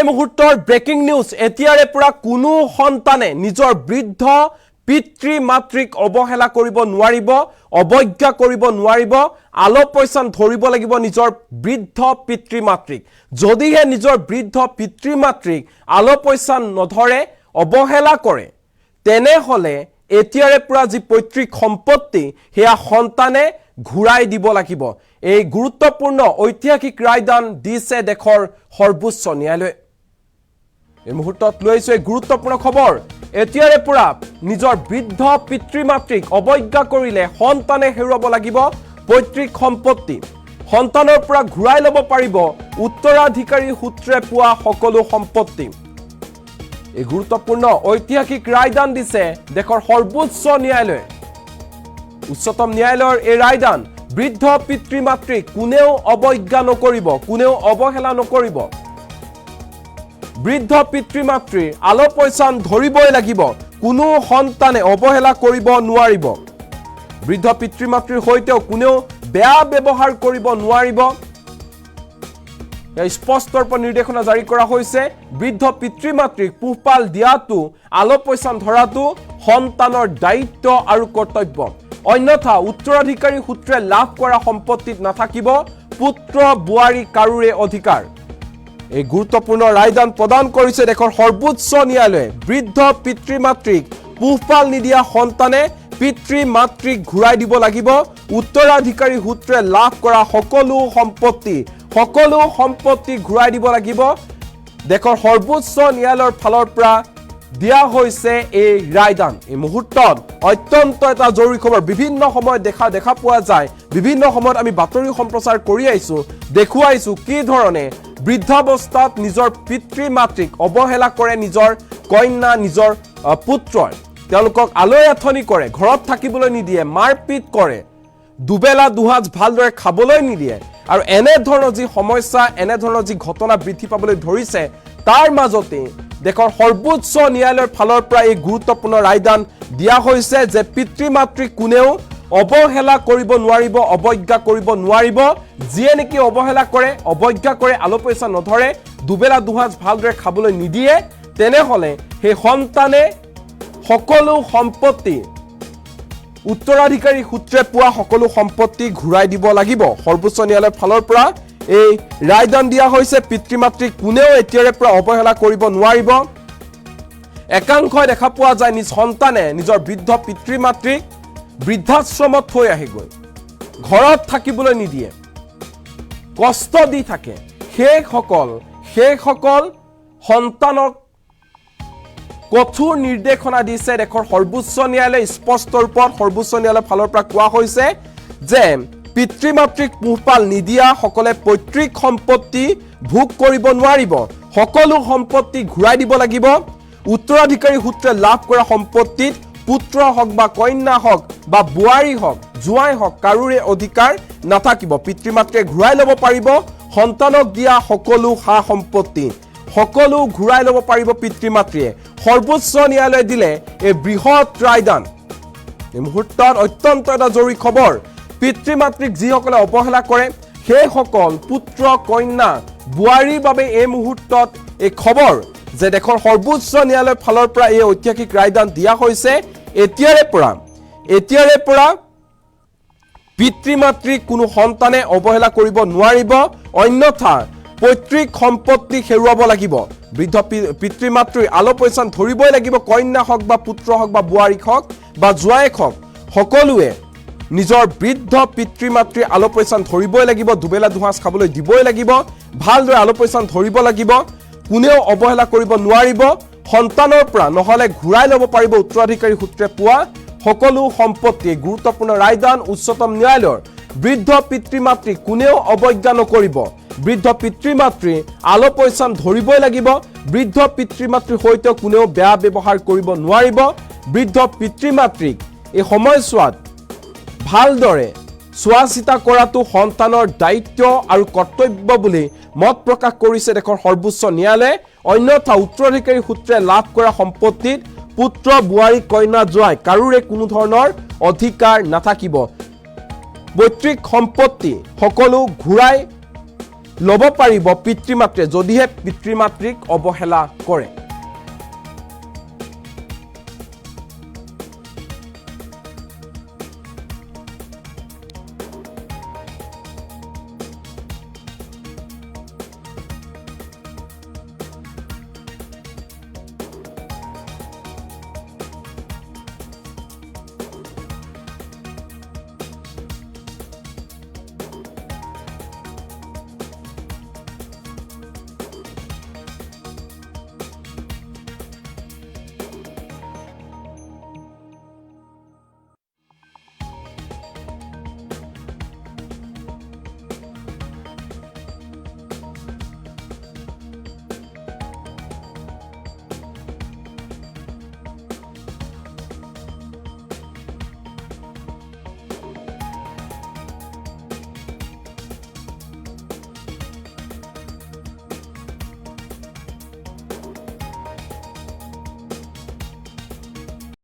মুহূৰ্তৰ breaking news এতিয়াৰে পৰা কোনো সন্তানে নিজৰ বৃদ্ধ পিতৃ মাতৃক অৱহেলা কৰিব নোৱাৰিব অবজ্ঞা কৰিব নোৱাৰিব আলপৈচান ধৰিব লাগিব নিজৰ বৃদ্ধ পিতৃ মাতৃক যদিহে নিজৰ বৃদ্ধ পিতৃ মাতৃক আলপৈচান নধৰে অৱহেলা কৰে তেনেহলে এতিয়াৰে পৰা যি পৈতৃক সম্পত্তি হেয়া সন্তানে ঘূৰাই দিব লাগিব এই গুৰুত্বপূৰ্ণ ঐতিহাসিক ৰায়দান দিছে দেশৰ সৰ্বোচ্চ ন্যায়ালয়ে এই মুহূৰ্তত লৈছে গুৰুত্বপূৰ্ণ খবৰ এতিয়াৰে পৰা নিজৰ বৃদ্ধ পিতৃ মাতৃক অবজ্ঞা কৰিলে সন্তানে হেৰুৱাব লাগিব পৈতৃক সম্পত্তি সন্তানৰ পৰা ঘূৰাই ল'ব পাৰিব উত্তৰাধিকাৰী সূত্ৰে পোৱা সকলো সম্পত্তি এই গুৰুত্বপূৰ্ণ ঐতিহাসিক ৰায়দান দিছে দেশৰ সৰ্বোচ্চ ন্যায়ালয়ে উচ্চতম ন্যায়ালয়ৰ এই ৰায়দান বৃদ্ধ পিতৃ মাতৃক কোনেও অবজ্ঞা নকৰিব কোনেও অৱহেলা নকৰিব বৃদ্ধ পিতৃ মাতৃৰ আলপৈচান ধৰিবই লাগিব কোনো সন্তানে অৱহেলা কৰিব নোৱাৰিব বৃদ্ধ পিতৃ মাতৃৰ হৈতেও কোনেও বেয়া ব্যৱহাৰ কৰিব নোৱাৰিব স্পষ্ট নিৰ্দেশনা জাৰি কৰা হৈছে বৃদ্ধ পিতৃ মাতৃক পোহপাল দিয়াটো আলপৈচান ধৰাটো সন্তানৰ দায়িত্ব আৰু কৰ্তব্য অন্যথা উত্তৰাধিকাৰী সূত্ৰে লাভ কৰা সম্পত্তিত নাথাকিব পুত্ৰ বুৱাৰী কাৰুৰে অধিকাৰ এই গুৰুত্বপূৰ্ণ ৰায়দান প্ৰদান কৰিছে দেশৰ সৰ্বোচ্চ ন্যায়ালয়ে বৃদ্ধ পিতৃ মাতৃক পোহপাল নিদিয়া সন্তানে পিতৃ মাতৃক ঘূৰাই দিব লাগিব উত্তৰাধিকাৰী সূত্ৰে লাভ কৰা সকলো সম্পত্তি ঘূৰাই দিব লাগিব দেশৰ সৰ্বোচ্চ ন্যায়ালয়ৰ ফালৰ পৰা দিয়া হৈছে এই ৰায়দান এই মুহূৰ্তত অত্যন্ত এটা জৰুৰী খবৰ বিভিন্ন সময়ত দেখা পোৱা যায় বিভিন্ন সময়ত আমি বাতৰি সম্প্ৰচাৰ কৰি আইছো দেখুৱাইছো কি ধৰণে বৃদ্ধাৱস্থাত নিজৰ পিতৃ মাতৃক অৱহেলা কৰে নিজৰ কন্যা নিজৰ পুত্ৰই তেওঁলোকক আলৈ আথনি কৰে ঘৰত থাকিবলৈ নিদিয়ে মাৰপিট কৰে দুবেলা দুহাজ ভালদৰে খাবলৈ নিদিয়ে আৰু এনে ধৰণৰ যি সমস্যা এনে ধৰণৰ যি ঘটনা বৃদ্ধি পাবলৈ ধৰিছে তাৰ মাজতে দেশৰ সৰ্বোচ্চ ন্যায়ালয়ৰ ফালৰ পৰা এই গুৰুত্বপূৰ্ণ ৰায়দান দিয়া হৈছে যে পিতৃ মাতৃক কোনেও অৱহেলা কৰিব নোৱাৰিব অবজ্ঞা কৰিব নোৱাৰিব যিয়ে নেকি অৱহেলা কৰে অবজ্ঞা কৰে আলপৈচান নধৰে দুবেলা দুহাজ ভালদৰে খাবলৈ নিদিয়ে তেনেহলে সেই সন্তানে সকলো সম্পত্তি উত্তৰাধিকাৰী সূত্ৰে পোৱা সকলো সম্পত্তি ঘূৰাই দিব লাগিব সৰ্বোচ্চ ন্যায়ালয়ৰ ফালৰ পৰা এই ৰায়দান দিয়া হৈছে পিতৃ মাতৃক কোনেও এতিয়াৰে পৰা অৱহেলা কৰিব নোৱাৰিব একাংশই দেখা পোৱা যায় নিজ সন্তানে নিজৰ বৃদ্ধ পিতৃ মাতৃক বৃদ্ধাশ্ৰমত থৈ আহিগৈ ঘৰত থাকিবলৈ নিদিয়ে কষ্ট দি থাকে সেইসকল সন্তানক কঠোৰ নিৰ্দেশনা দিছে দেশৰ সৰ্বোচ্চ ন্যায়ালয়ে স্পষ্ট ৰূপত সৰ্বোচ্চ ন্যায়ালয়ৰ ফালৰ পৰা কোৱা হৈছে যে পিতৃ মাতৃক পোহপাল নিদিয়া সকলে পৈতৃক সম্পত্তি ভোগ কৰিব নোৱাৰিব সকলো সম্পত্তি ঘূৰাই দিব লাগিব উত্তৰাধিকাৰী সূত্ৰে লাভ কৰা সম্পত্তিত পুত্ৰ হওক বা কন্যা হওক বা বুৱাৰী হওক জুৱাই হওক কাৰুৰে অধিকাৰ নাথাকিব পিতৃ মাতৃয়ে ঘূৰাই ল'ব পাৰিব সন্তানক দিয়া সকলো সা সম্পত্তি সকলো ঘূৰাই ল'ব পাৰিব পিতৃ মাতৃয়ে সৰ্বোচ্চ ন্যায়ালয়ে দিলে এই বৃহৎ ৰায়দান এই মুহূৰ্তত অত্যন্ত এটা জৰুৰী খবৰ পিতৃ মাতৃক যিসকলে অৱহেলা কৰে সেইসকল পুত্ৰ কন্যা বুৱাৰীৰ বাবে এই মুহূৰ্তত এই খবৰ যে দেশৰ সৰ্বোচ্চ ন্যায়ালয়ৰ ফালৰ পৰা এই ঐতিহাসিক ৰায়দান দিয়া হৈছে এতিয়াৰে পৰা পিতৃ মাতৃক কোনো সন্তানে অৱহেলা কৰিব নোৱাৰিব অন্যথা পৈতৃক সম্পত্তি হেৰুৱাব লাগিব বৃদ্ধ পিতৃ মাতৃৰ আলপৈচান ধৰিবই লাগিব কন্যা হওক বা পুত্ৰ হওক বা বুৱাৰীক হওক বা জুৱাইক হওক সকলোৱে নিজৰ বৃদ্ধ পিতৃ মাতৃৰ আলপৈচান ধৰিবই লাগিব দুবেলা দুহাজ খাবলৈ দিবই লাগিব ভালদৰে আলপৈচান ধৰিব লাগিব কোনেও অৱহেলা কৰিব নোৱাৰিব সন্তানৰ পৰা নহলে ঘূৰাই ল'ব পাৰিব উত্তৰাধিকাৰী সূত্ৰে পোৱা সকলো সম্পত্তি গুৰুত্বপূৰ্ণ ৰায়দান উচ্চতম ন্যায়ালয়ৰ বৃদ্ধ পিতৃ মাতৃক কোনেও অবজ্ঞা নকৰিব বৃদ্ধ পিতৃ মাতৃ আলপৈচান ধৰিবই লাগিব বৃদ্ধ পিতৃ মাতৃৰ হৈতে কোনেও বেয়া ব্যৱহাৰ কৰিব নোৱাৰিব বৃদ্ধ পিতৃ মাতৃক এই সময়ছোৱাত ভালদৰে চোৱা চিতা কৰাটো সন্তানৰ দায়িত্ব আৰু কৰ্তব্য বুলি মত প্ৰকাশ কৰিছে দেশৰ সৰ্বোচ্চ ন্যায়ালয়ে অন্যথা উত্তৰাধিকাৰী সূত্ৰে লাভ কৰা সম্পত্তিত পুত্ৰ বুৱাৰী কন্যা জুৱাই কাৰুৰে কোনো ধৰণৰ অধিকাৰ নাথাকিব পৈতৃক সম্পত্তি সকলো ঘূৰাই ল'ব পাৰিব পিতৃ মাতৃয়ে যদিহে পিতৃ মাতৃক অৱহেলা কৰে